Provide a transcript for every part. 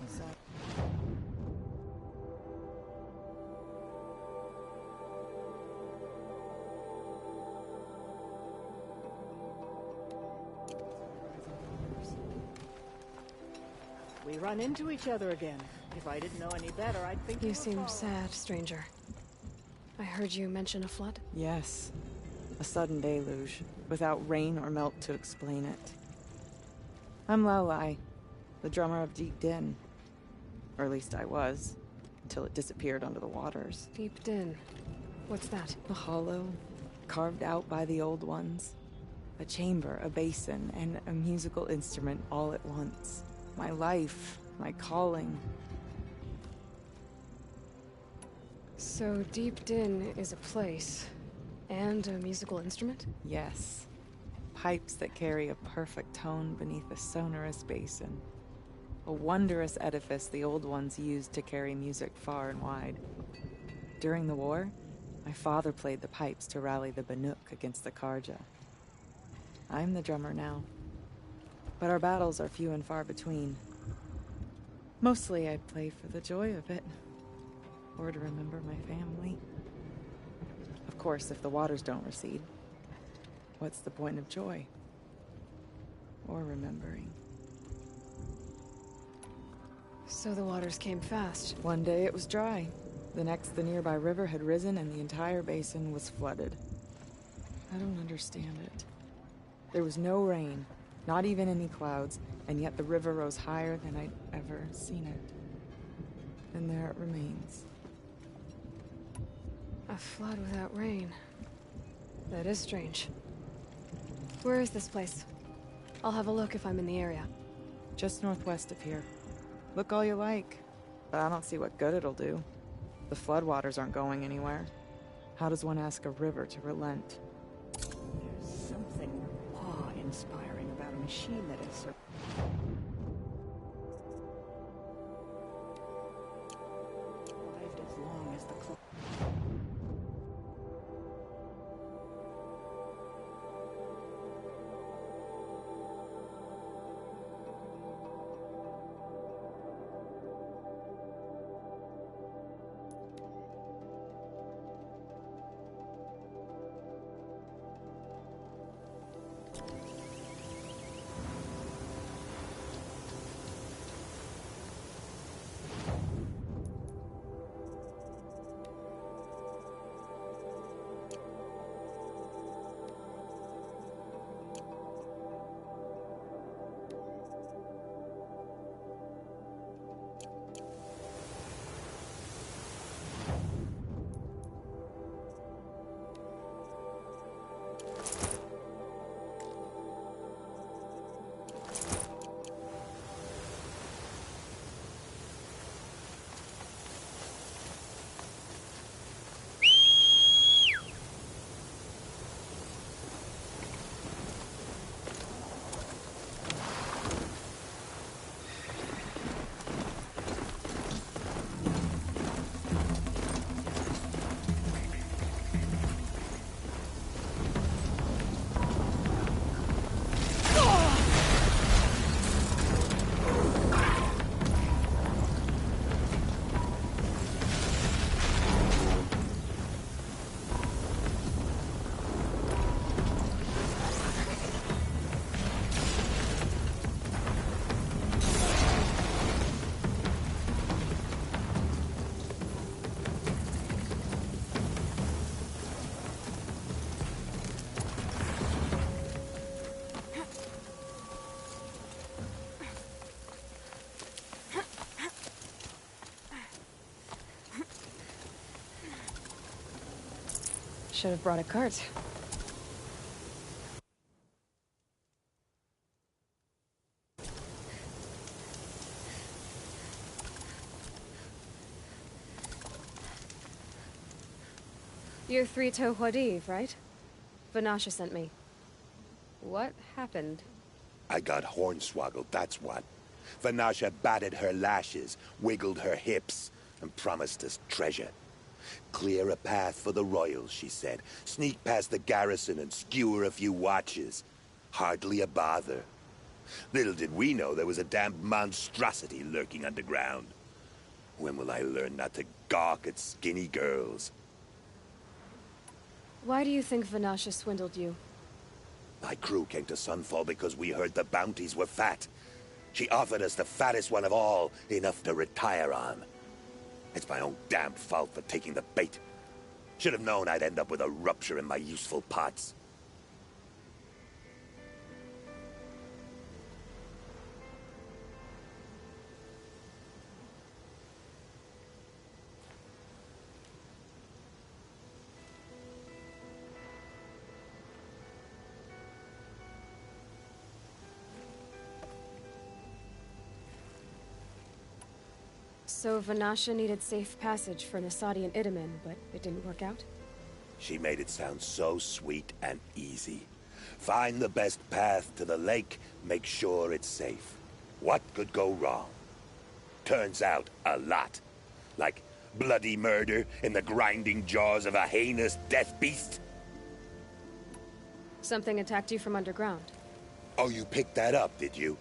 Inside. We run into each other again. If I didn't know any better, I'd think You seem sad, stranger. I heard you mention a flood? Yes. A sudden deluge, without rain or melt to explain it. I'm Lalai, the drummer of Deep Din. Or at least I was, until it disappeared under the waters. Deep Din. What's that? A hollow, carved out by the old ones. A chamber, a basin, and a musical instrument all at once. My life, my calling. So Deep Din is a place, and a musical instrument? Yes. Pipes that carry a perfect tone beneath a sonorous basin. A wondrous edifice the old ones used to carry music far and wide. During the war, my father played the pipes to rally the Banuk against the Karja. I'm the drummer now. But our battles are few and far between. Mostly I play for the joy of it. Or to remember my family. Of course, if the waters don't recede, what's the point of joy? Or remembering? So the waters came fast. One day it was dry. The next, the nearby river had risen and the entire basin was flooded. I don't understand it. There was no rain, not even any clouds, and yet the river rose higher than I'd ever seen it. And there it remains. A flood without rain. That is strange. Where is this place? I'll have a look if I'm in the area. Just northwest of here. Look all you like, but I don't see what good it'll do. The floodwaters aren't going anywhere. How does one ask a river to relent? There's something awe-inspiring about a machine that is survived as long as the clock. Should have brought a cart. You're Three-Toe Huadiv, right? Vanasha sent me. What happened? I got hornswoggled, that's what. Vanasha batted her lashes, wiggled her hips, and promised us treasure. Clear a path for the royals, she said. Sneak past the garrison and skewer a few watches. Hardly a bother. Little did we know there was a damned monstrosity lurking underground. When will I learn not to gawk at skinny girls? Why do you think Vanasha swindled you? My crew came to Sunfall because we heard the bounties were fat. She offered us the fattest one of all, enough to retire on. It's my own damn fault for taking the bait. Should have known I'd end up with a rupture in my useful parts. So Vanasha needed safe passage for Nasadi and Itamen, but it didn't work out? She made it sound so sweet and easy. Find the best path to the lake, make sure it's safe. What could go wrong? Turns out, a lot. Like bloody murder in the grinding jaws of a heinous death beast. Something attacked you from underground. Oh, you picked that up, did you?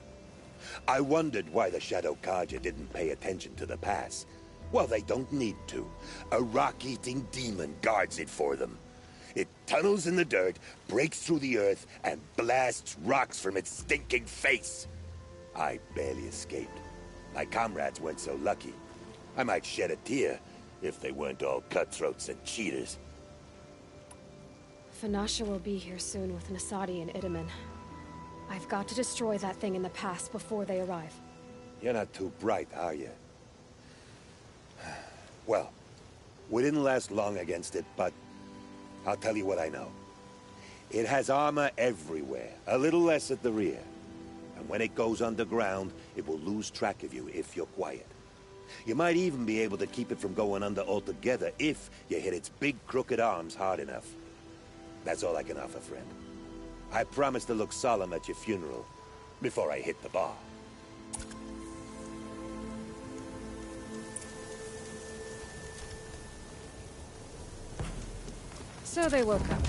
I wondered why the Shadow Kaja didn't pay attention to the pass. Well, they don't need to. A rock-eating demon guards it for them. It tunnels in the dirt, breaks through the earth, and blasts rocks from its stinking face. I barely escaped. My comrades weren't so lucky. I might shed a tear if they weren't all cutthroats and cheaters. Vanasha will be here soon with Nasadi and Itamen. I've got to destroy that thing in the pass before they arrive. You're not too bright, are you? Well, we didn't last long against it, but I'll tell you what I know. It has armor everywhere, a little less at the rear. And when it goes underground, it will lose track of you if you're quiet. You might even be able to keep it from going under altogether if you hit its big crooked arms hard enough. That's all I can offer, friend. I promise to look solemn at your funeral before I hit the bar. So they woke up.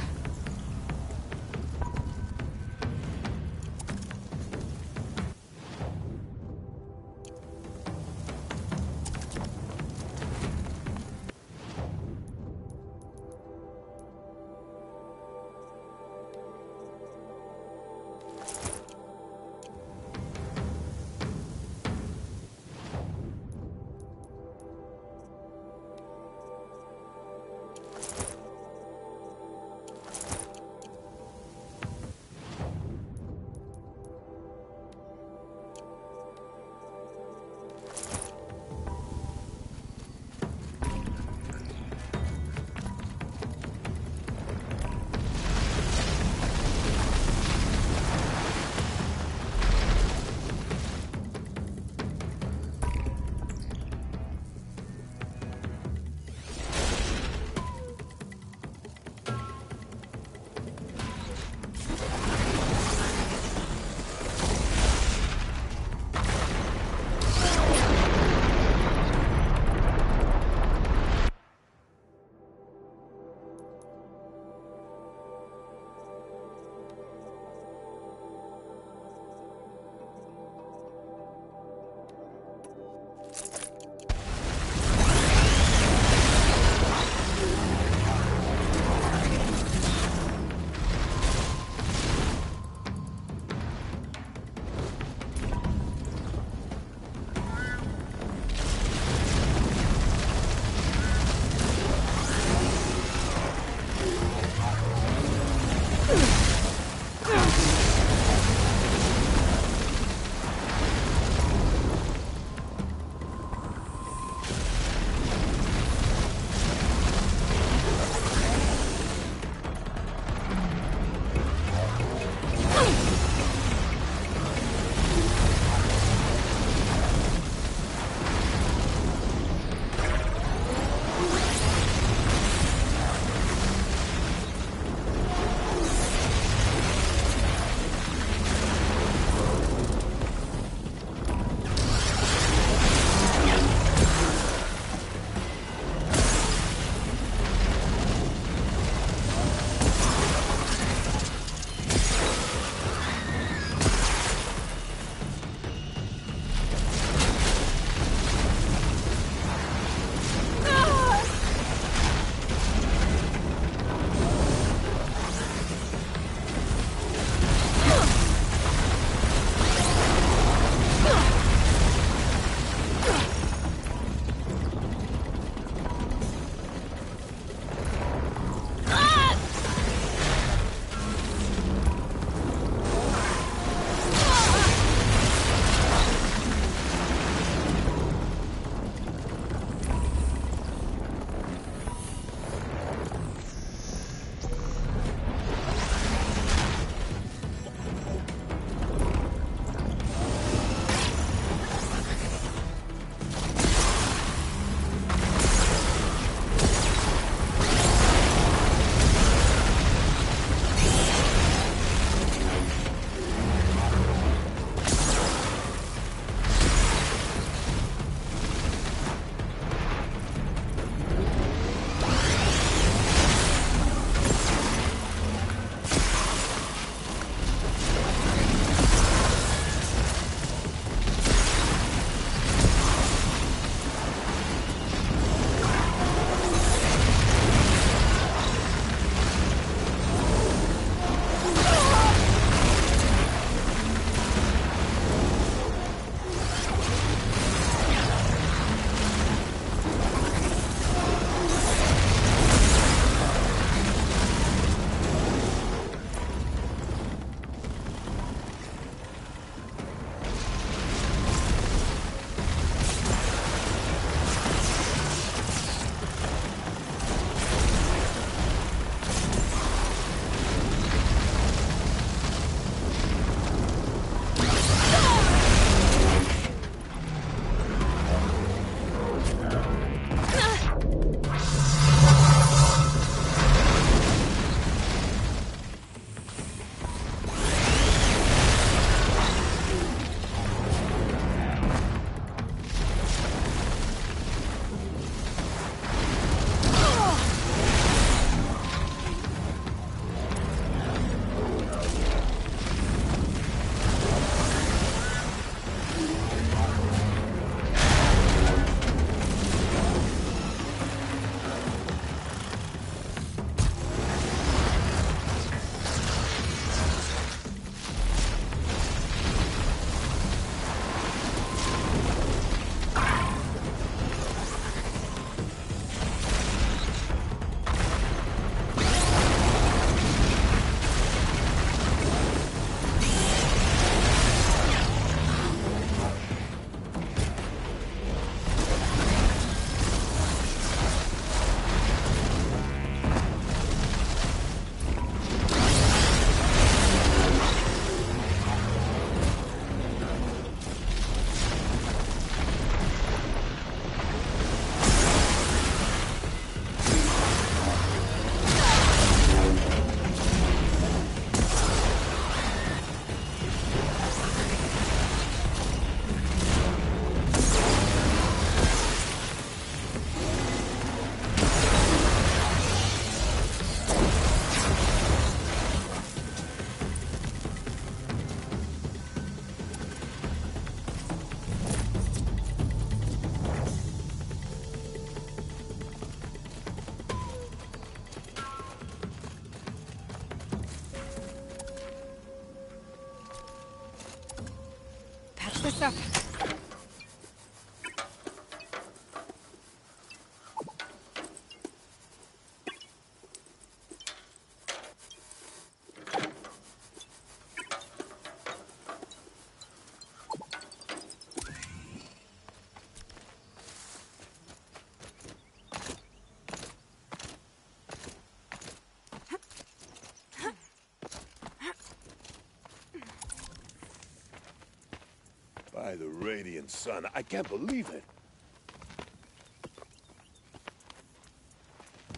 Radiant sun, I can't believe it.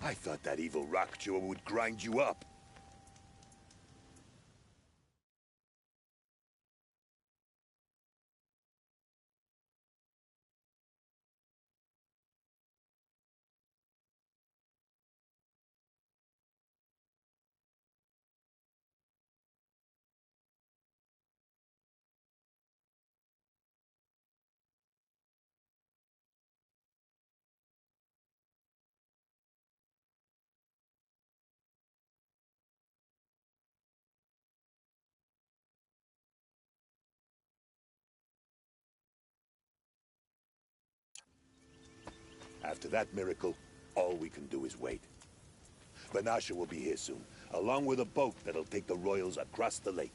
I thought that evil rock chewer would grind you up. After that miracle, all we can do is wait. Vanasha will be here soon, along with a boat that'll take the royals across the lake.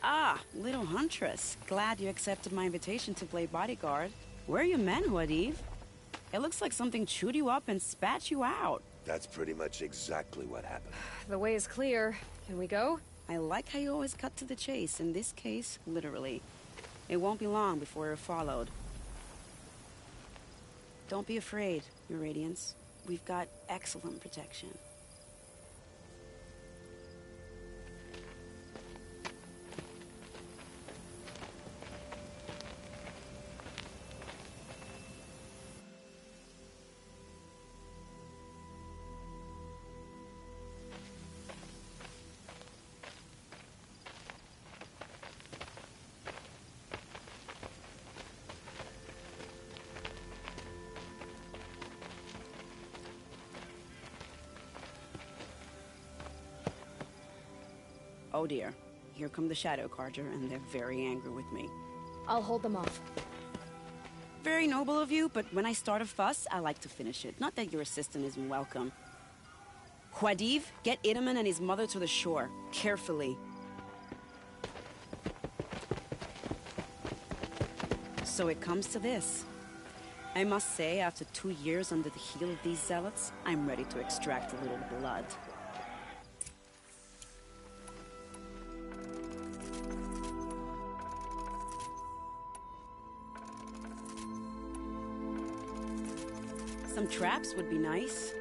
Ah, little huntress. Glad you accepted my invitation to play bodyguard. Where are your men, Huadiv? It looks like something chewed you up and spat you out. That's pretty much exactly what happened. The way is clear. Can we go? I like how you always cut to the chase, in this case, literally. It won't be long before you're followed. Don't be afraid, Your Radiance. We've got excellent protection. Oh dear. Here come the Shadow Carter, and they're very angry with me. I'll hold them off. Very noble of you, but when I start a fuss, I like to finish it. Not that your assistant isn't welcome. Huadiv, get Idaman and his mother to the shore. Carefully. So it comes to this. I must say, after 2 years under the heel of these zealots, I'm ready to extract a little blood. Some traps would be nice.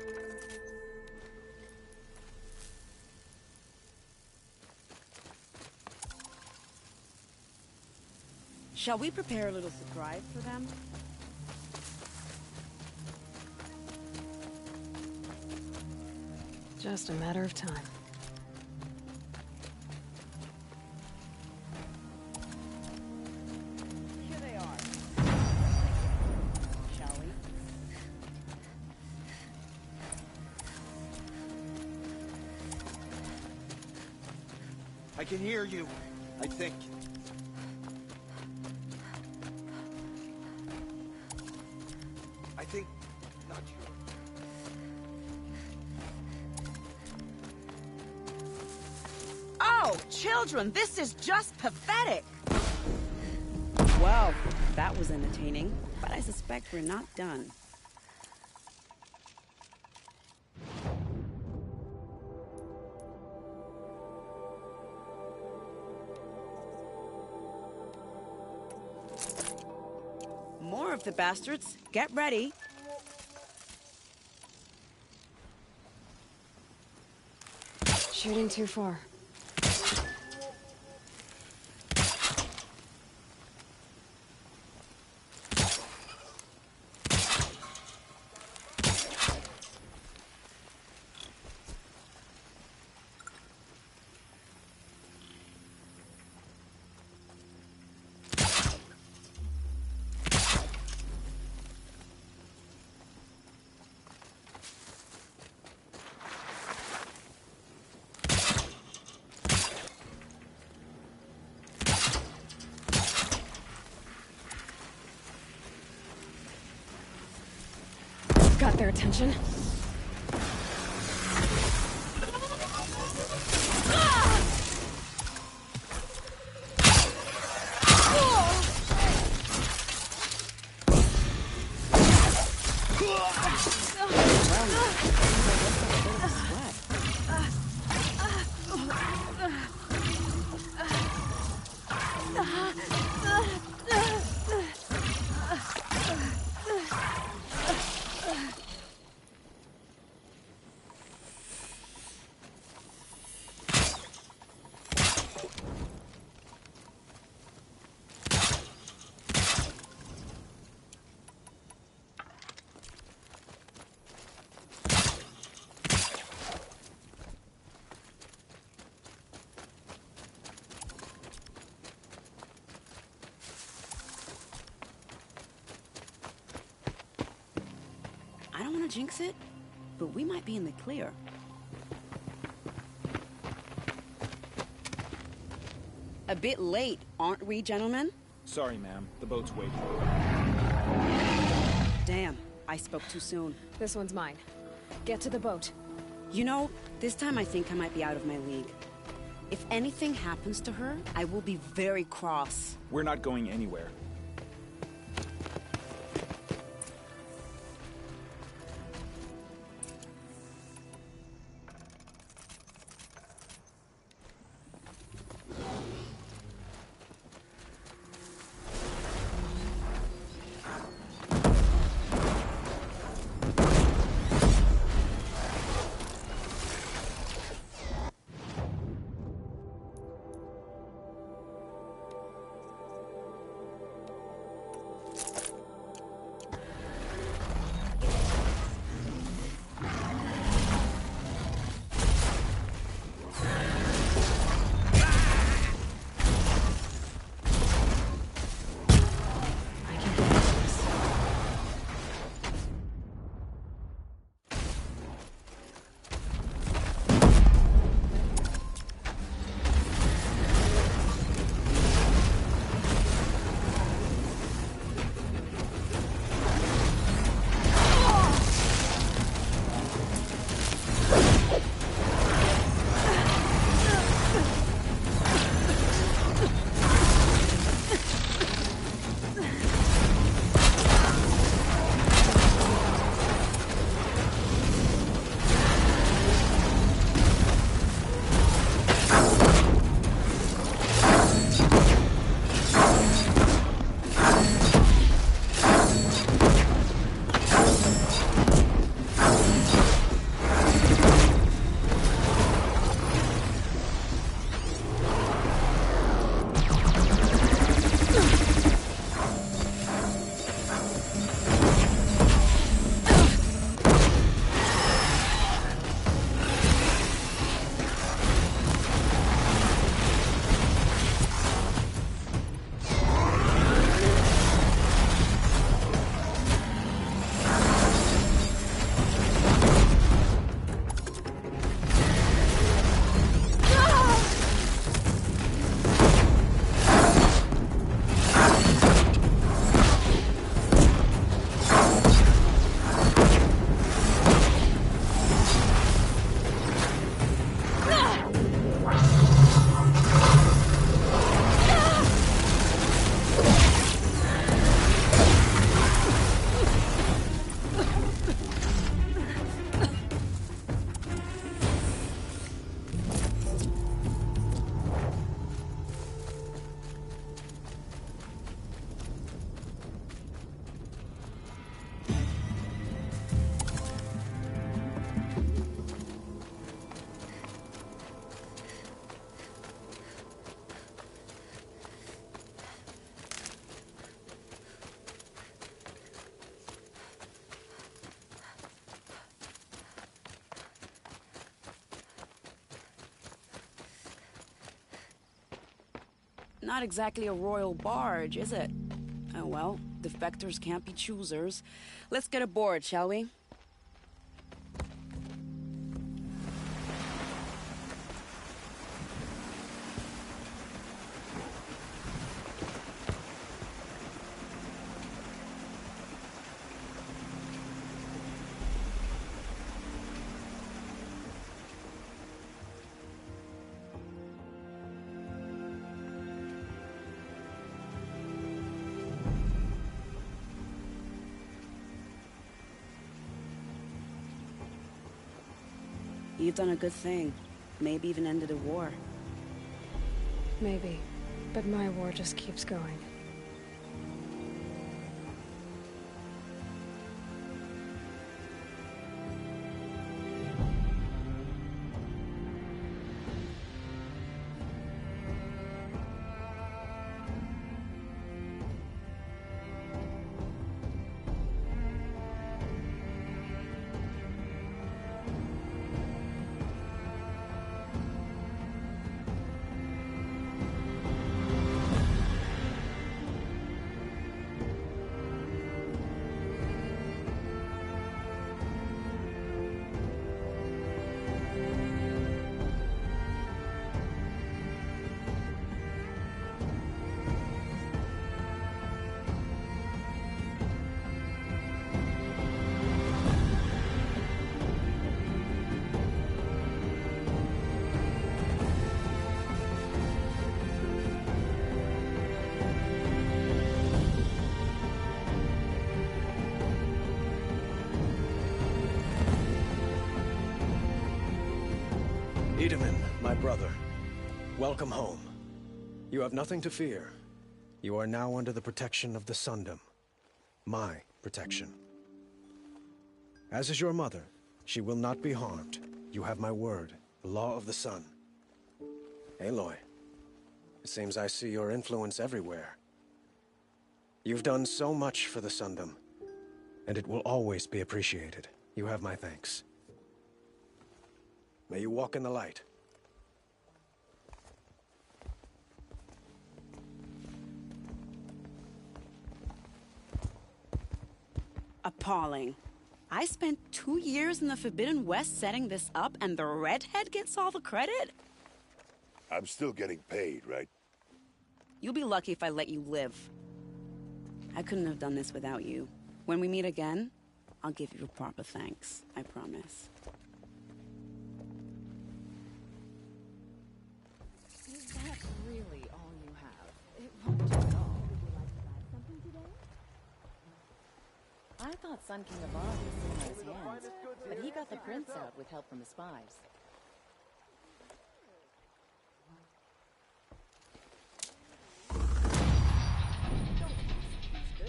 Shall we prepare a little surprise for them? Just a matter of time. Here they are. Shall we? I can hear you, I think. I think... not sure. Oh, children, this is just pathetic! Well, that was entertaining, but I suspect we're not done. More of the bastards. Get ready. Shooting too far. Got their attention. hell no. Seems like that's a bit of a sweat. I don't want to jinx it, but we might be in the clear. A bit late, aren't we, gentlemen? Sorry, ma'am. The boat's waiting. Damn, I spoke too soon. This one's mine. Get to the boat. You know, this time I think I might be out of my league. If anything happens to her, I will be very cross. We're not going anywhere. Not exactly a royal barge, is it? Oh well, defectors can't be choosers. Let's get aboard, shall we? You've done a good thing. Maybe even ended a war. Maybe. But my war just keeps going. Wiedemann, my brother, welcome home. You have nothing to fear. You are now under the protection of the Sundom. My protection. As is your mother, she will not be harmed. You have my word, the law of the sun. Aloy, it seems I see your influence everywhere. You've done so much for the Sundom, and it will always be appreciated. You have my thanks. May you walk in the light. Appalling. I spent 2 years in the Forbidden West setting this up, and the redhead gets all the credit? I'm still getting paid, right? You'll be lucky if I let you live. I couldn't have done this without you. When we meet again, I'll give you a proper thanks. I promise. Is that really all you have? It won't do at all. Would you like to buy something today? I thought Sun King of Oz was sitting on his hands, but he got the prince out with help from the spies.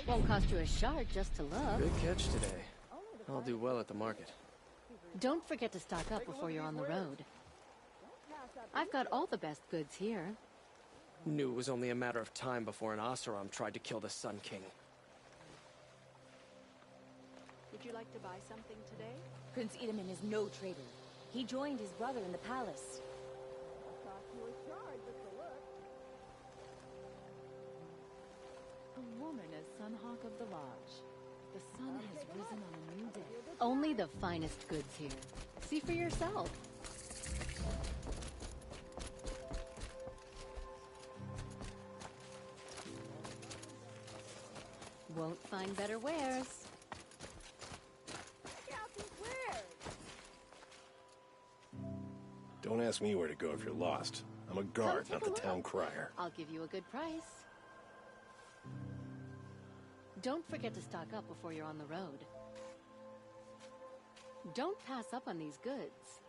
Won't cost you a shard just to look. Good catch today. I'll do well at the market. Don't forget to stock up before you're on the road. I've got all the best goods here. Knew it was only a matter of time before an Oseram tried to kill the Sun King. Would you like to buy something today? Prince Wiedemann is no traitor. He joined his brother in the palace. A woman as Sunhawk of the Lodge. The sun has risen on a new day. Only the finest goods here. See for yourself. Won't find better wares. Don't ask me where to go if you're lost. I'm a guard, not the town crier. I'll give you a good price. Don't forget to stock up before you're on the road. Don't pass up on these goods.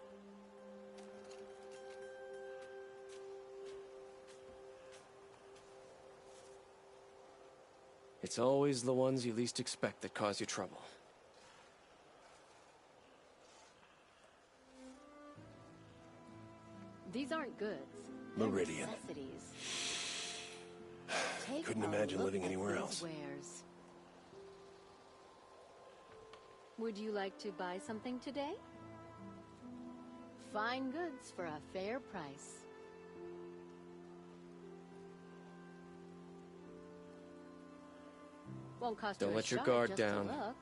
It's always the ones you least expect that cause you trouble. These aren't goods. They're Meridian. necessities. Take Couldn't a imagine look living at anywhere these else. wares. Would you like to buy something today? Fine goods for a fair price. Won't cost Don't you a let your shot guard just to down. look.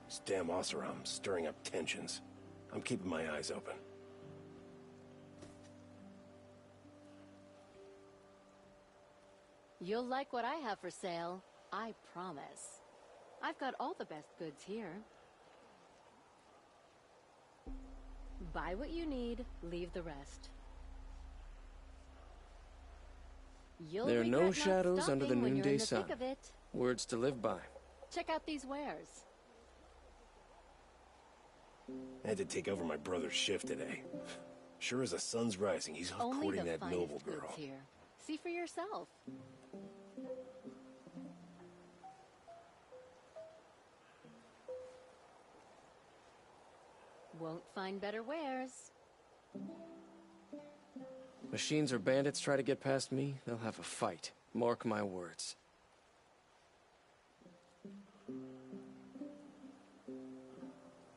This damn Oseram stirring up tensions. I'm keeping my eyes open. You'll like what I have for sale. I promise. I've got all the best goods here. Buy what you need, leave the rest. You'll There are no regret not shadows under the stopping when you're in noonday the sun. thick of it. Words to live by. Check out these wares. I had to take over my brother's shift today. Sure as the sun's rising, he's off Only courting the that finest noble goods girl. here. See for yourself. Won't find better wares. Machines or bandits try to get past me, they'll have a fight. Mark my words.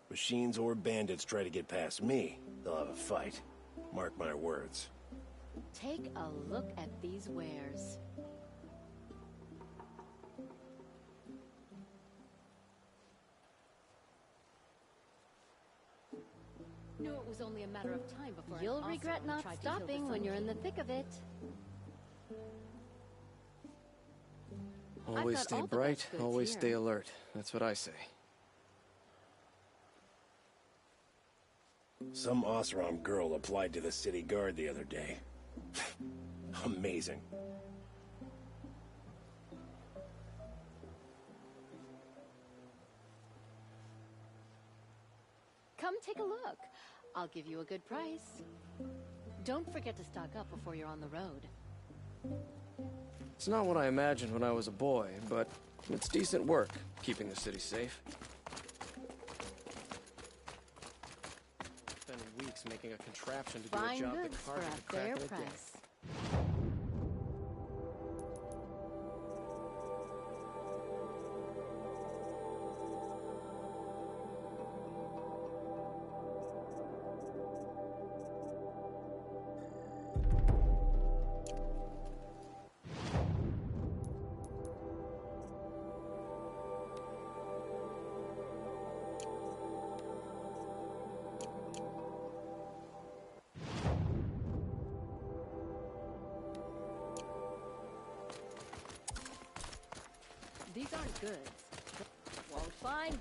Machines or bandits try to get past me, they'll have a fight. Mark my words. Take a look at these wares. Knew it was only a matter of time before you'll regret not stopping when you're in the thick of it. Always stay bright, always stay alert. That's what I say. Some Oseram girl applied to the city guard the other day. Amazing. Come take a look. I'll give you a good price. Don't forget to stock up before you're on the road. It's not what I imagined when I was a boy, but it's decent work, keeping the city safe. Spent weeks making a contraption to do a Fine job that goods for carving could a crack fair in a day. price. These aren't goods. Won't find.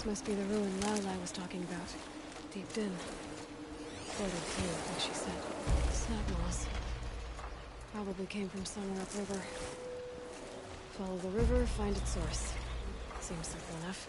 This must be the ruin Lao Lai was talking about. Deep in. Floated too, like she said. Snap moss. Probably came from somewhere upriver. Follow the river, find its source. Seems simple enough.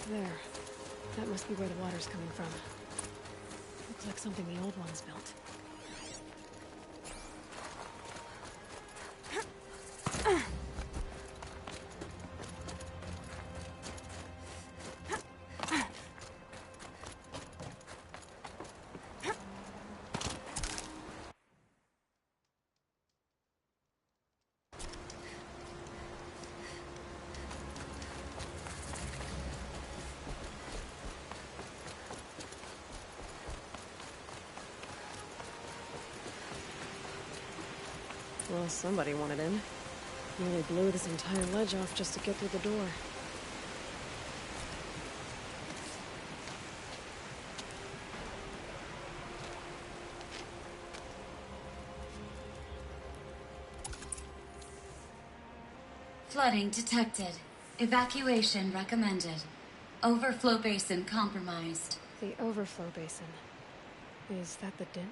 There. That must be where the water's coming from. Looks like something the old ones built. Well, somebody wanted in. Nearly blew this entire ledge off just to get through the door. Flooding detected. Evacuation recommended. Overflow basin compromised. The overflow basin. Is that the din?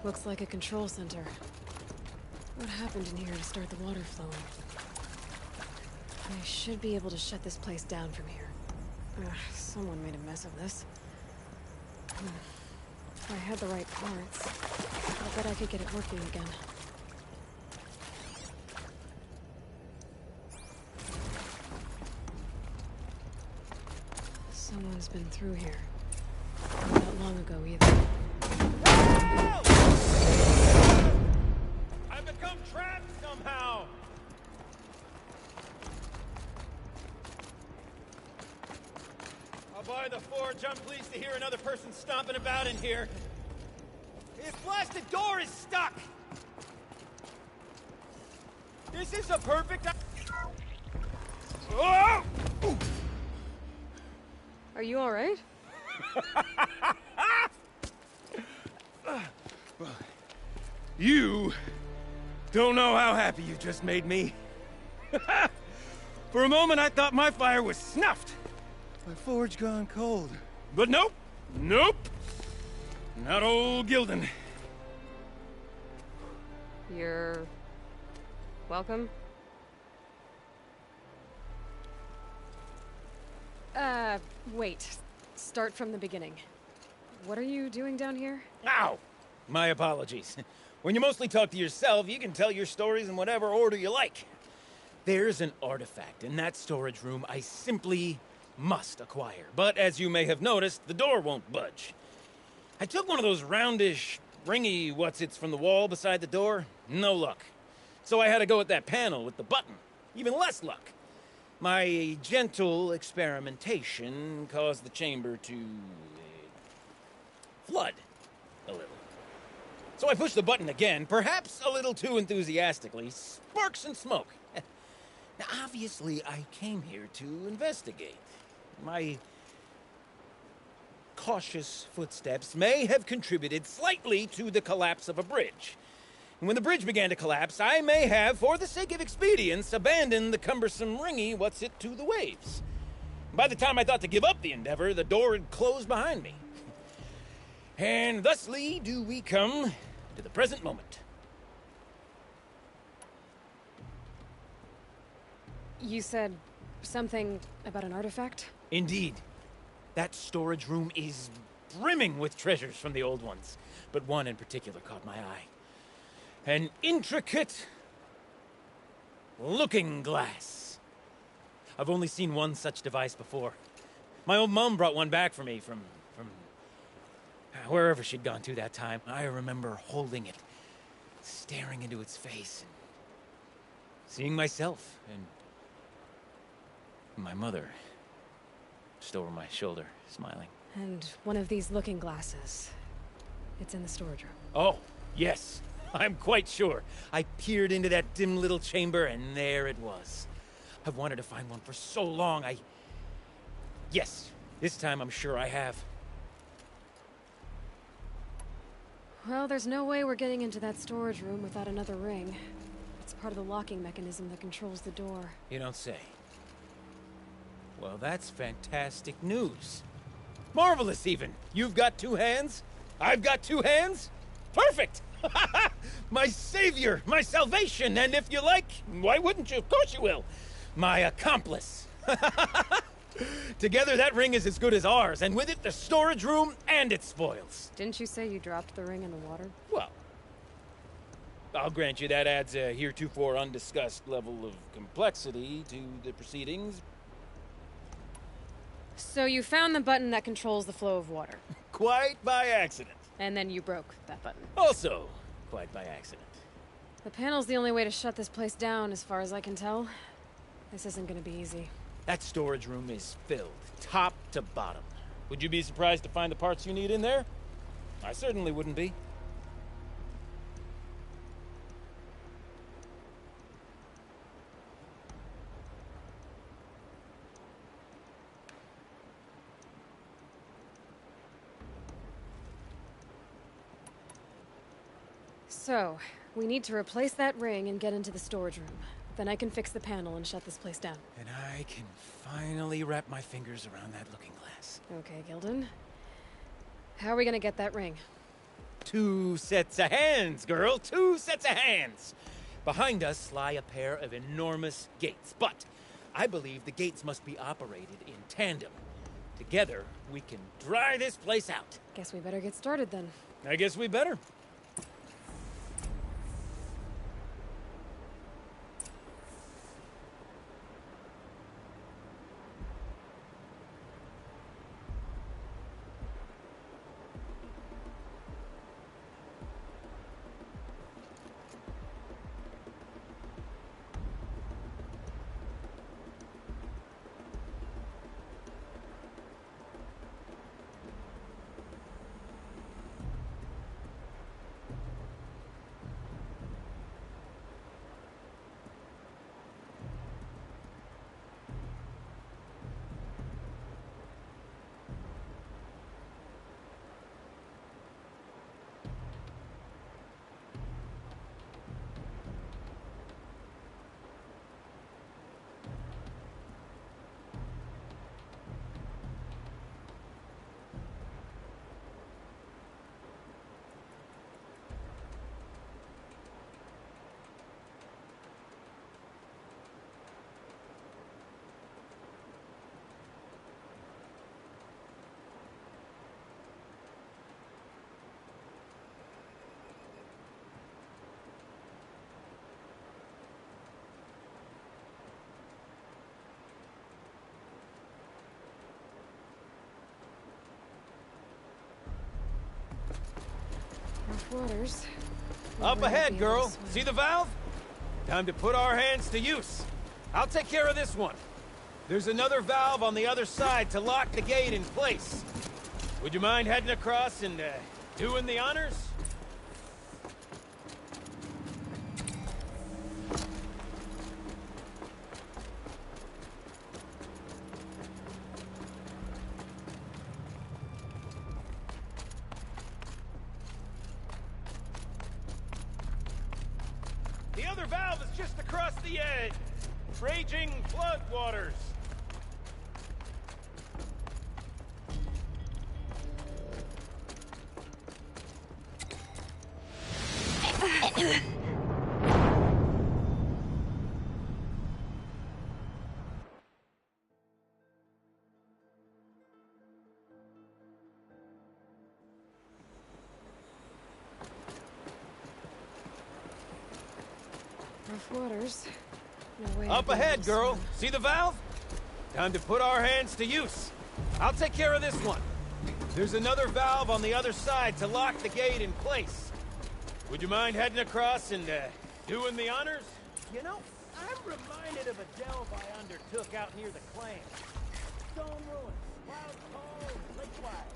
Looks like a control center. What happened in here to start the water flowing? I should be able to shut this place down from here. Someone made a mess of this. If I had the right parts, I bet I could get it working again. Someone's been through here. Not that long ago either. I've become trapped somehow! I'll buy the forge. I'm pleased to hear another person stomping about in here. This blasted door is stuck! This is a perfect... Oh! Are you alright? You don't know how happy you just made me. For a moment, I thought my fire was snuffed. My forge gone cold. But nope. Nope. Not old Gildan. You're... welcome? Wait. Start from the beginning. What are you doing down here? Ow! My apologies. When you mostly talk to yourself, you can tell your stories in whatever order you like. There's an artifact in that storage room I simply must acquire. But as you may have noticed, the door won't budge. I took one of those roundish, ringy what's-its from the wall beside the door. No luck. So I had to go with that panel with the button. Even less luck. My gentle experimentation caused the chamber to... flood a little. So I pushed the button again, perhaps a little too enthusiastically. Sparks and smoke. Now, obviously, I came here to investigate. My cautious footsteps may have contributed slightly to the collapse of a bridge. And when the bridge began to collapse, I may have, for the sake of expedience, abandoned the cumbersome ringy what's-it to the waves. By the time I thought to give up the endeavor, the door had closed behind me. And thusly do we come to the present moment. You said something about an artifact? Indeed. That storage room is brimming with treasures from the old ones, but one in particular caught my eye. An intricate looking glass. I've only seen one such device before. My old mum brought one back for me from wherever she'd gone to that time. I remember holding it, staring into its face, and seeing myself and my mother just over my shoulder, smiling. And one of these looking glasses. It's in the storage room. Oh, yes. I'm quite sure. I peered into that dim little chamber, and there it was. I've wanted to find one for so long, Yes, this time I'm sure I have. Well, there's no way we're getting into that storage room without another ring. It's part of the locking mechanism that controls the door. You don't say. Well, that's fantastic news. Marvelous, even. You've got two hands. I've got two hands. Perfect! My savior, my salvation, and if you like, why wouldn't you? Of course you will. My accomplice. Together, that ring is as good as ours, and with it, the storage room and its spoils. Didn't you say you dropped the ring in the water? Well, I'll grant you that adds a heretofore undiscussed level of complexity to the proceedings. So you found the button that controls the flow of water. Quite by accident. And then you broke that button. Also, quite by accident. The panel's the only way to shut this place down, as far as I can tell. This isn't gonna be easy. That storage room is filled, top to bottom. Would you be surprised to find the parts you need in there? I certainly wouldn't be. So, we need to replace that ring and get into the storage room. Then I can fix the panel and shut this place down. And I can finally wrap my fingers around that looking glass. Okay, Gildan. How are we gonna get that ring? Two sets of hands, girl. Two sets of hands. Behind us lie a pair of enormous gates, but I believe the gates must be operated in tandem. Together, we can dry this place out. Guess we better get started then. I guess we better. Rough waters. Up ahead, girl. See the valve? Time to put our hands to use. I'll take care of this one. There's another valve on the other side to lock the gate in place. Would you mind heading across and doing the honors? The other valve is just across the edge. Raging floodwaters. Rough waters. No way. Up ahead, girl. See the valve? Time to put our hands to use. I'll take care of this one. There's another valve on the other side to lock the gate in place. Would you mind heading across and doing the honors? You know, I'm reminded of a delve I undertook out near the clan. Stone ruins, wild tall, lake wide.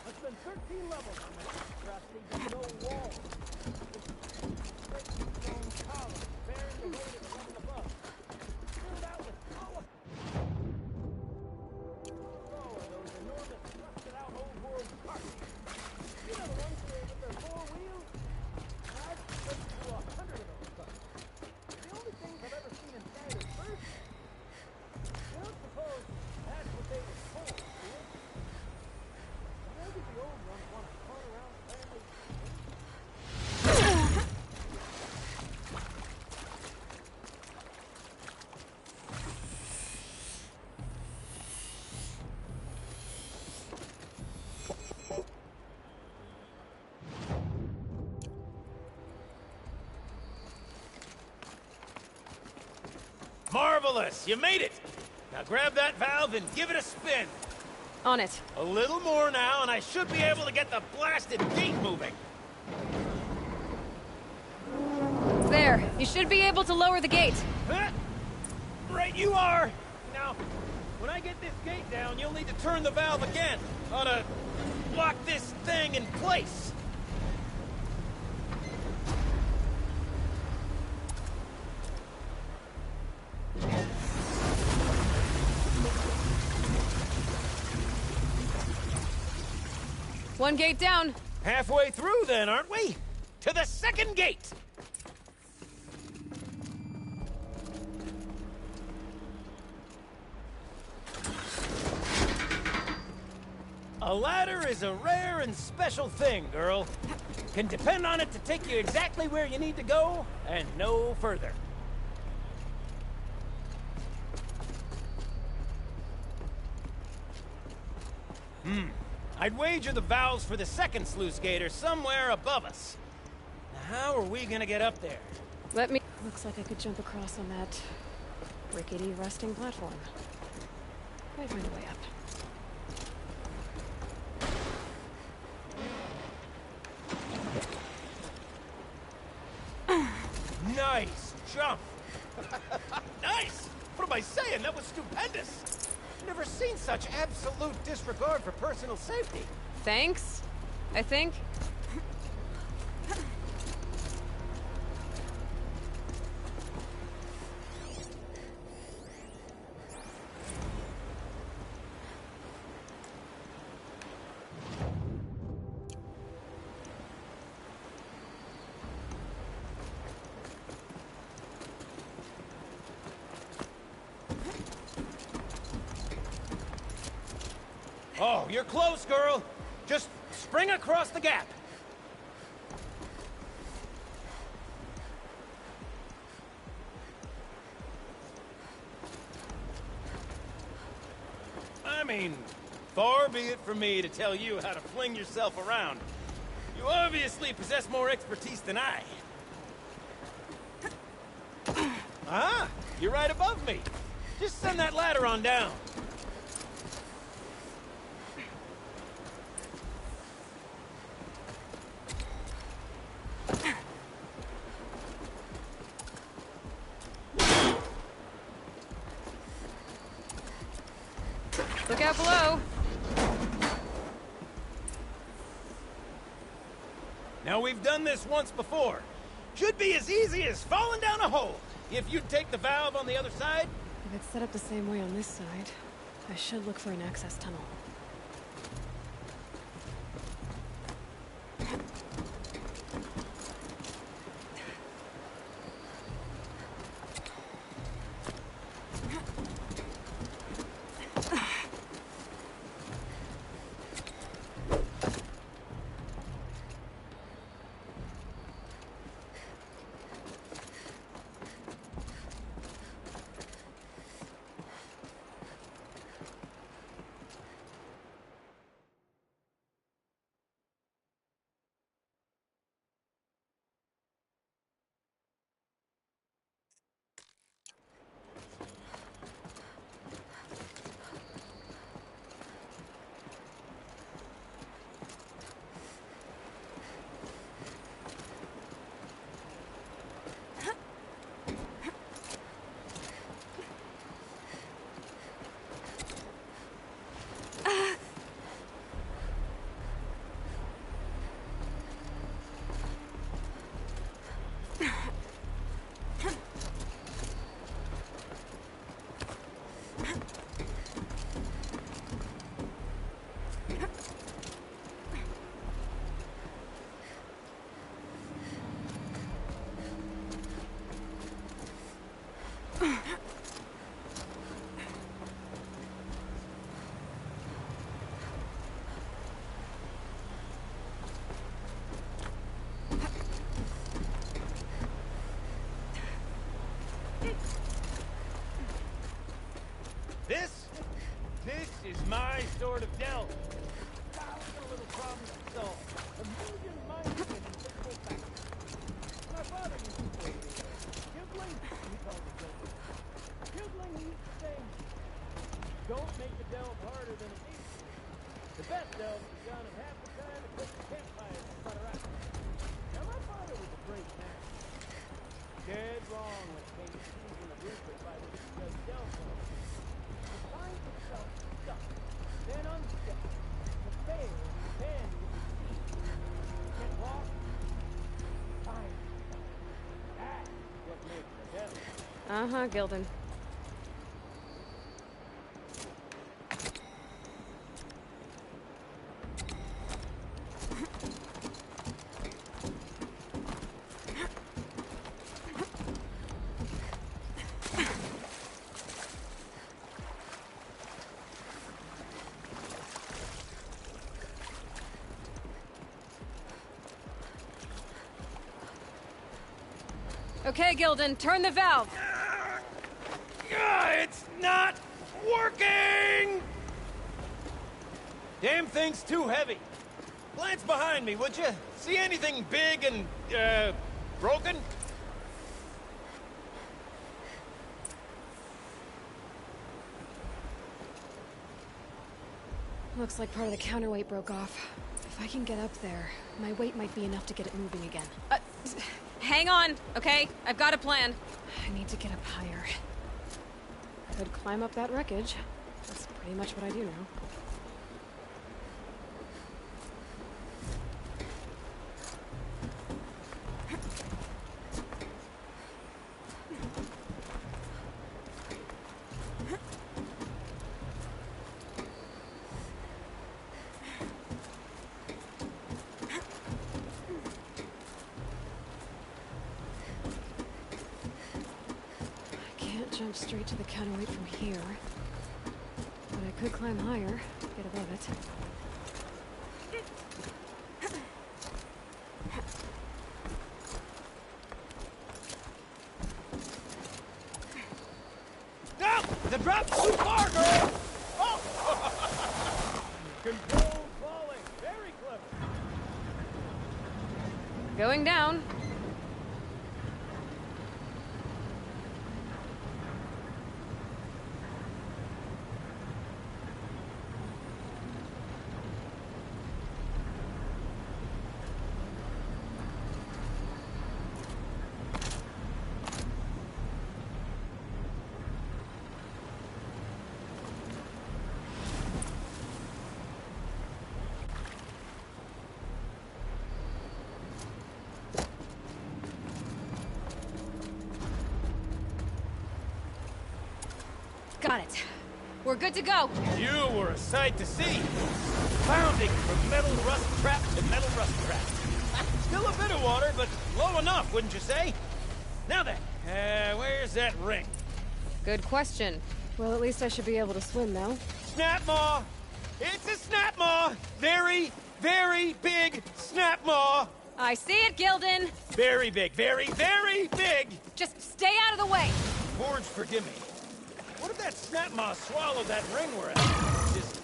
I spent 13 levels on that monstrosity with no walls. Great stone columns bearing the weight of the level above. Filled out with color. Oh, are those enormous rusted out old world carts. You know the ones with their four wheels? I've been through 100 of those trucks. The only things I've ever seen inside are birds. You don't suppose that's what they were told, do you? Maybe the old ones want to turn around family. Marvelous! You made it! Now grab that valve and give it a spin. On it. A little more now, and I should be able to get the blasted gate moving. There. You should be able to lower the gate. Huh? Right you are! Now, when I get this gate down, you'll need to turn the valve again. Ought to lock this thing in place. One gate down. Halfway through then, aren't we? To the second gate! A ladder is a rare and special thing, girl. can depend on it to take you exactly where you need to go, and no further. I'd wager the valves for the second sluice gate are somewhere above us. Now, how are we gonna get up there? Let me... Looks like I could jump across on that rickety resting platform. I'd find a way up. Nice jump! Nice! What am I saying? That was stupendous! Never seen such absolute disregard for personal safety. Thanks, I think. Oh, you're close, girl. Just spring across the gap. I mean, far be it from me to tell you how to fling yourself around. You obviously possess more expertise than I. Ah, you're right above me. Just send that ladder on down. Look out below. Now, we've done this once before. Should be as easy as falling down a hole. If you'd take the valve on the other side. If it's set up the same way on this side, I should look for an access tunnel. This is my sort of delve. A little problem to solve. A million minds in physical facts. My father used to say, Kibling, he called it Kibling. Kibling used to say, don't make the delve harder than it needs to be. The best delve is done in half the time it takes the campfire to sputter out. Now my father was a great man. Dead wrong when it came to choosing a method by which to judge delve work. To find himself stuck, then unstuck, to fail and bend with the sea, get lost, find himself. That's what makes a delve. Uh-huh, Gildan. Okay, Gildan, turn the valve. It's not working! Damn thing's too heavy. Glance behind me, would you? See anything big and, broken? Looks like part of the counterweight broke off. If I can get up there, my weight might be enough to get it moving again. Hang on, okay? I've got a plan. I need to get up higher. I could climb up that wreckage. That's pretty much what I do now. Jump straight to the counterweight from here. But I could climb higher, get above it. No! The drop's too far, girl! Oh! Controlled falling. Very clever. Going down. Got it. We're good to go. You were a sight to see. Pounding from metal rust trap to metal rust trap. Still a bit of water, but low enough, wouldn't you say? Now then, where's that ring? Good question. Well, at least I should be able to swim now. Snap maw! It's a snap maw! Very, very big snap maw! I see it, Gildan. Very big, very, very big! Just stay out of the way. Forge, forgive me. What if that snap maw swallowed that ring we're at? Just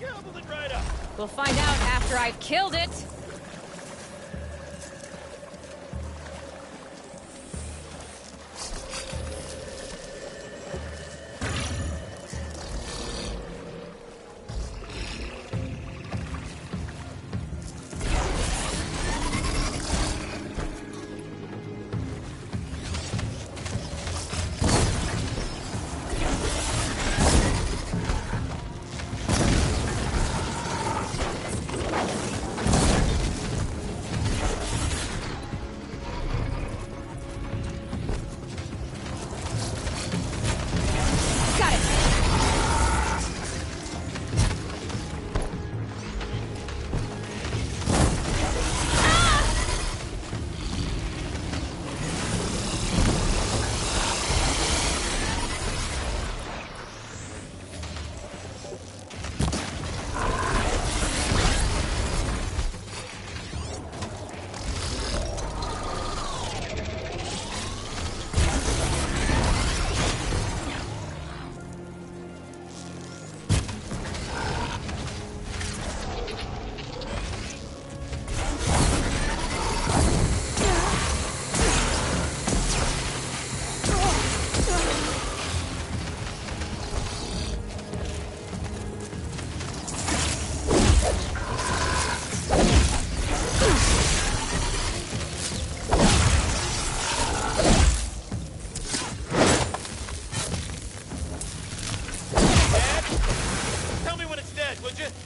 gobbled it right up. We'll find out after I've killed it.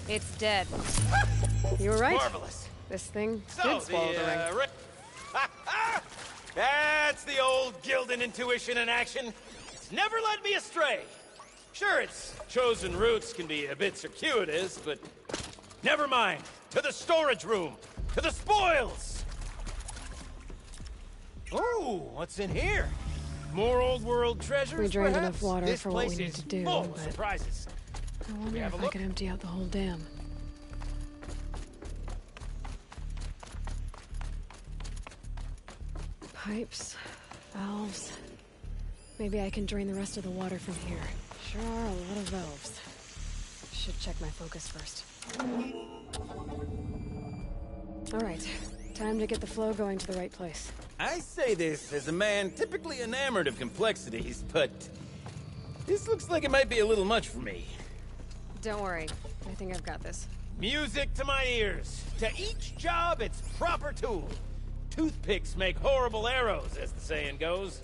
It's dead. You were right. Marvelous. This thing So, did swallow the ring. That's the old Gildan intuition in action. It's never led me astray. Sure, its chosen routes can be a bit circuitous, but never mind. To the storage room. To the spoils. Ooh, what's in here? More old world treasures, We drained perhaps? enough water This for what we place need is to do, full of but surprises. I wonder have if a I look? could empty out the whole dam. Pipes, valves. Maybe I can drain the rest of the water from here. Sure are a lot of valves. Should check my focus first. Alright, time to get the flow going to the right place. I say this as a man typically enamored of complexities, but this looks like it might be a little much for me. Don't worry, I think I've got this. Music to my ears. To each job, its proper tool. Toothpicks make horrible arrows, as the saying goes.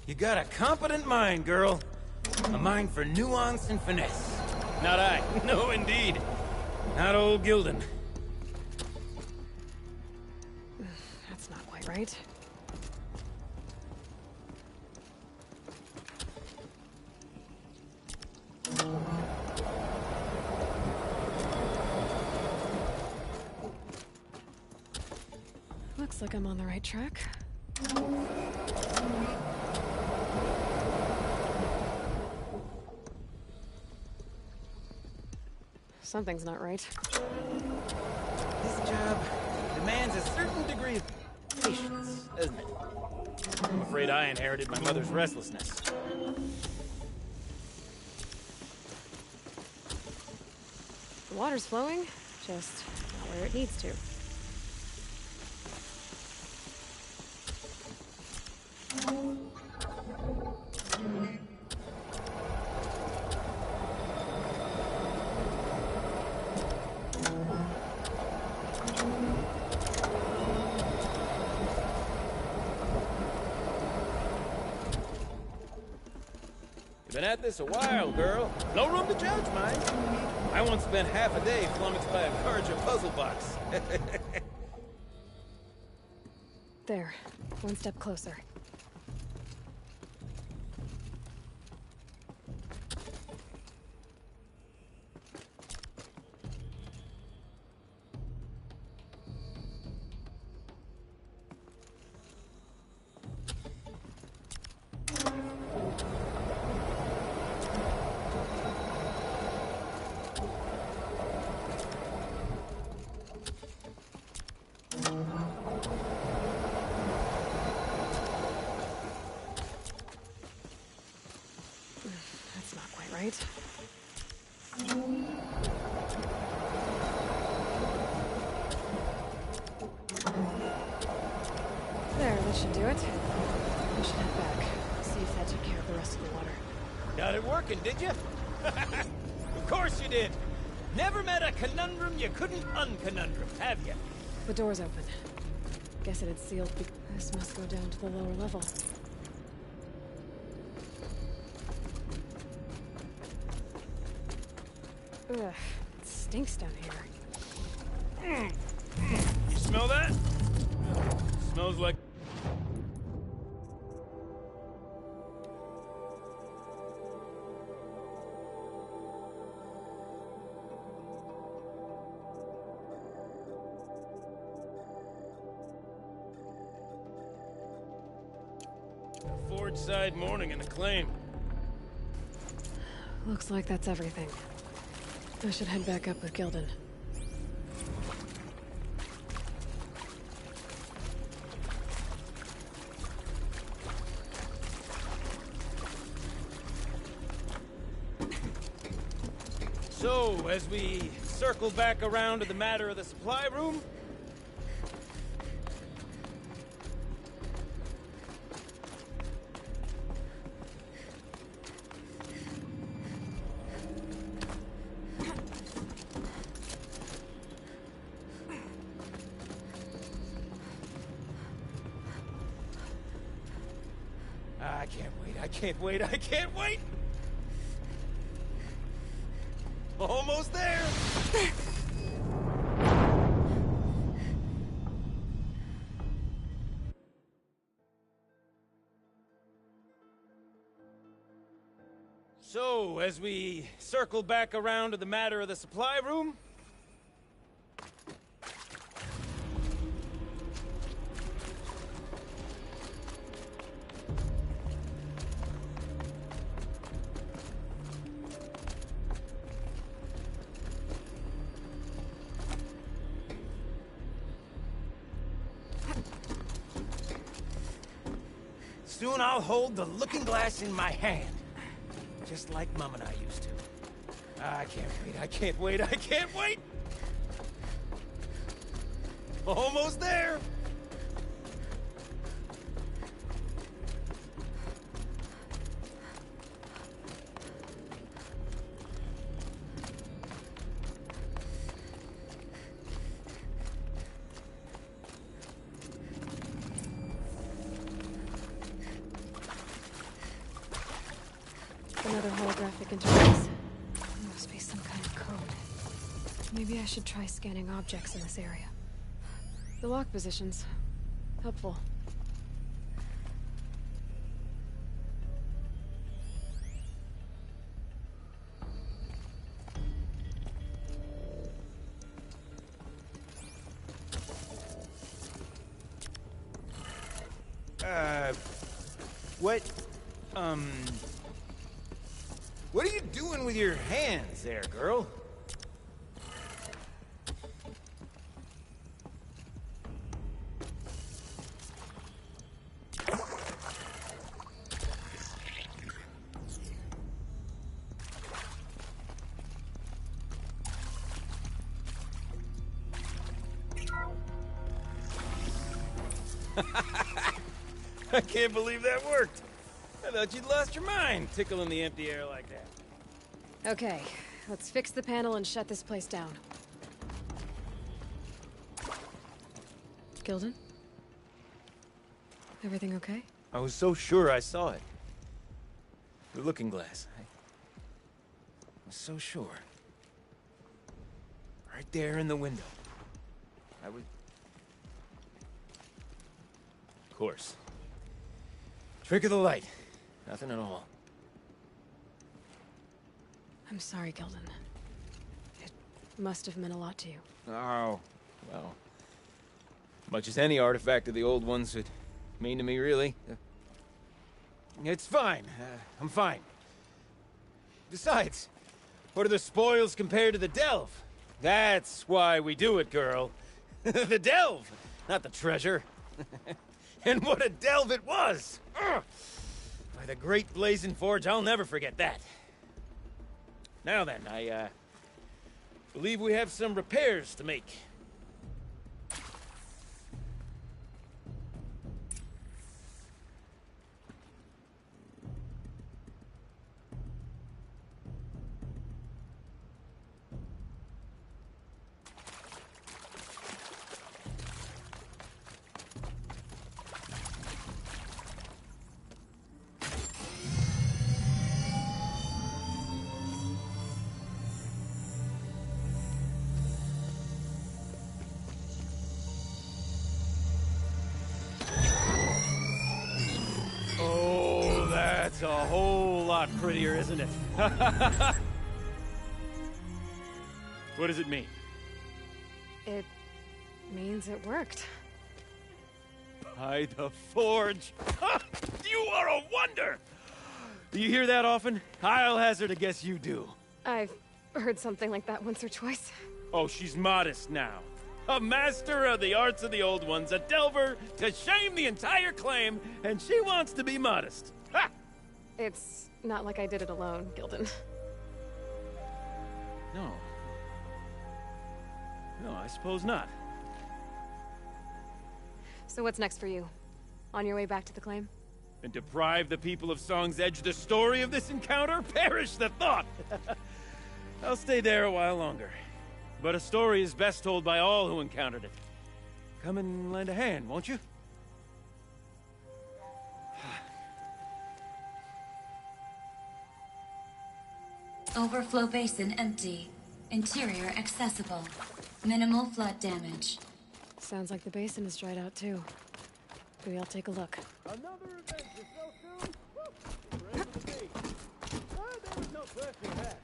You got a competent mind, girl. A mind for nuance and finesse. Not I. No, indeed. Not old Gildan. That's not quite right. Looks like I'm on the right track. Something's not right. This job demands a certain degree of patience, doesn't it? I'm afraid I inherited my mother's restlessness. The water's flowing, just not where it needs to. Been at this a while, girl. No room to judge, mind. I once spent half a day flummoxed by a Karja puzzle box. There, one step closer. That's not quite right. There, that should do it. I should head back. See if that took care of the rest of the water. Got it working, did you? Of course you did. Never met a conundrum you couldn't unconundrum, have you? The door's open. Guess it had sealed. This must go down to the lower level. Ugh, it stinks down here. You smell that? Smells like... Forge side morning in the claim. Looks like that's everything. I should head back up with Gildan. So, as we circle back around to the matter of the supply room... I can't wait! Almost there! So, as we circle back around to the matter of the supply room... Soon I'll hold the looking glass in my hand. Just like Mom and I used to. I can't wait, I can't wait, I can't wait! Almost there! Another holographic interface. There must be some kind of code. Maybe I should try scanning objects in this area. The lock positions. Helpful. What are you doing with your hands there, girl? I can't believe that worked. I thought you'd lost your mind, tickling the empty air like that. Okay, let's fix the panel and shut this place down. Gilden? Everything okay? I was so sure I saw it. The looking glass. I was so sure. Right there in the window. I was... Of course. Trick of the light. Nothing at all. I'm sorry, Gilden. It must have meant a lot to you. Oh, well. Much as any artifact of the old ones would mean to me, really. It's fine. I'm fine. Besides, what are the spoils compared to the delve? That's why we do it, girl. The delve, not the treasure. And what a delve it was! Ugh. By the great Blazing Forge, I'll never forget that. Now then, I believe we have some repairs to make. That's a whole lot prettier, isn't it? What does it mean? It means it worked. By the Forge! You are a wonder! Do you hear that often? I'll hazard a guess you do. I've heard something like that once or twice. Oh, she's modest now. A master of the arts of the old ones, a delver to shame the entire claim, and she wants to be modest. Ha! It's not like I did it alone, Gilden. No. No, I suppose not. So what's next for you? On your way back to the claim? And deprive the people of Song's Edge the story of this encounter? Perish the thought! I'll stay there a while longer. But a story is best told by all who encountered it. Come and lend a hand, won't you? Overflow basin empty. Interior accessible. Minimal flood damage. Sounds like the basin is dried out too. Maybe I'll take a look. Another adventure so soon? Woo! Ready to be. There was no question of that.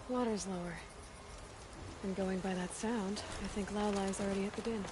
Water's lower. And going by that sound, I think Laolai's already at the din.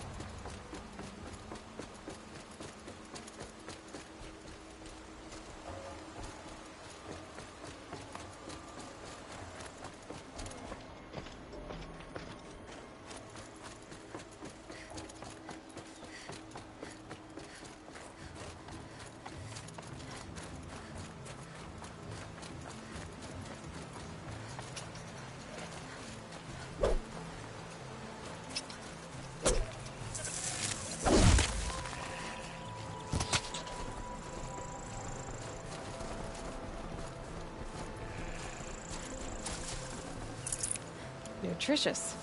Nutritious.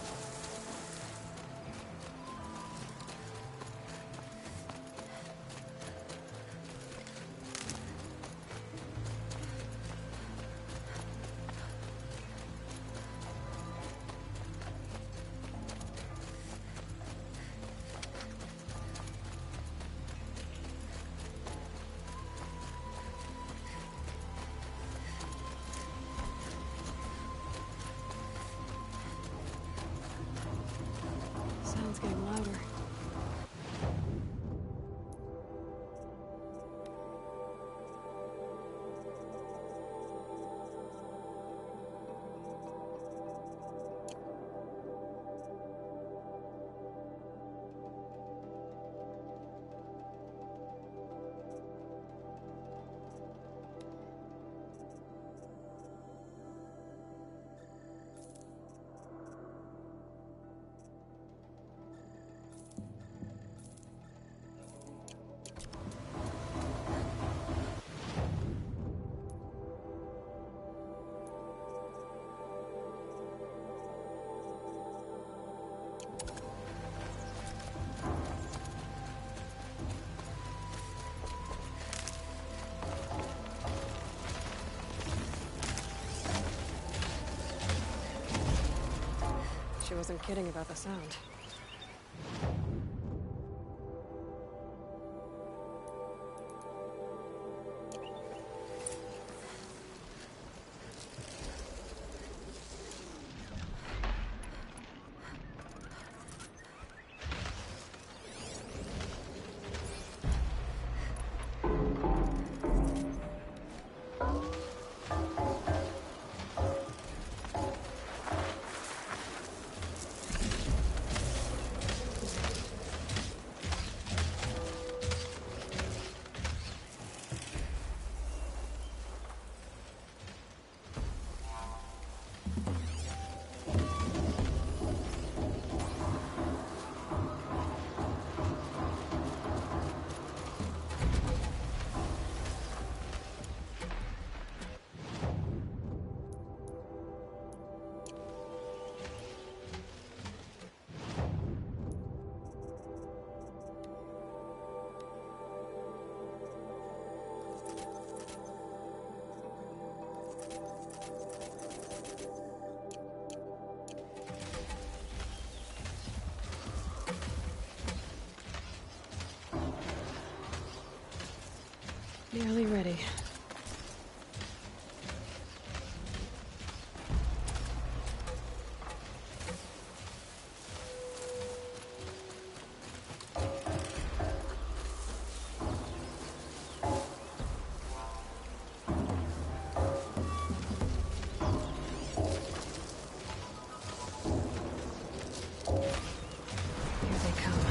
Sound's getting louder. She wasn't kidding about the sound. Barely ready. Here they come.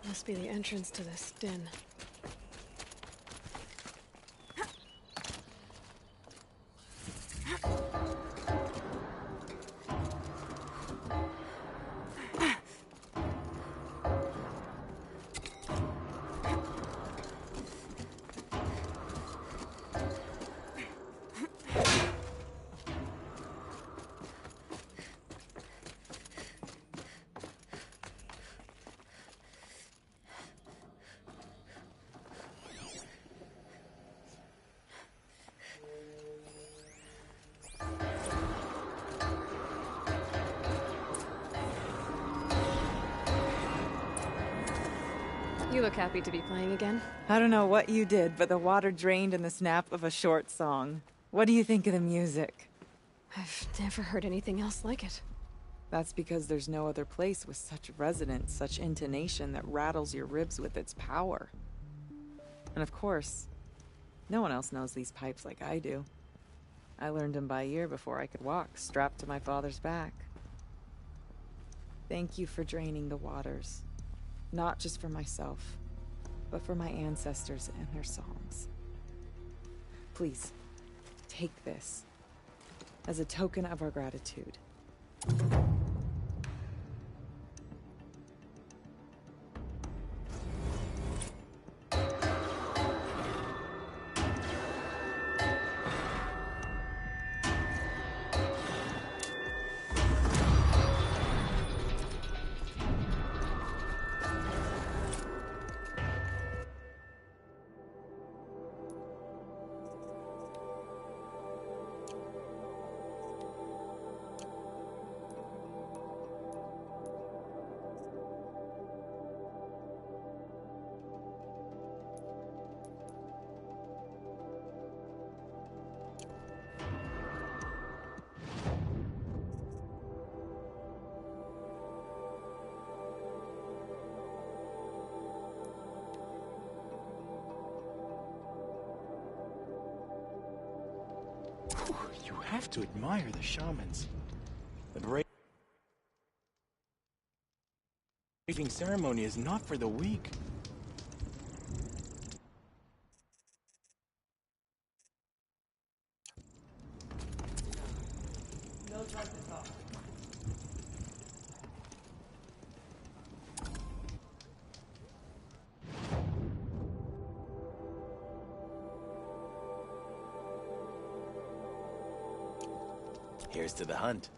Must be the entrance to this den. You look happy to be playing again. I don't know what you did, but the water drained in the snap of a short song. What do you think of the music? I've never heard anything else like it. That's because there's no other place with such resonance, such intonation that rattles your ribs with its power. And of course, no one else knows these pipes like I do. I learned them by ear before I could walk, strapped to my father's back. Thank you for draining the waters. Not just for myself, but for my ancestors and their songs. Please, take this as a token of our gratitude. You have to admire the shamans. The braving ceremony is not for the weak. No time to talk. Here's to the hunt.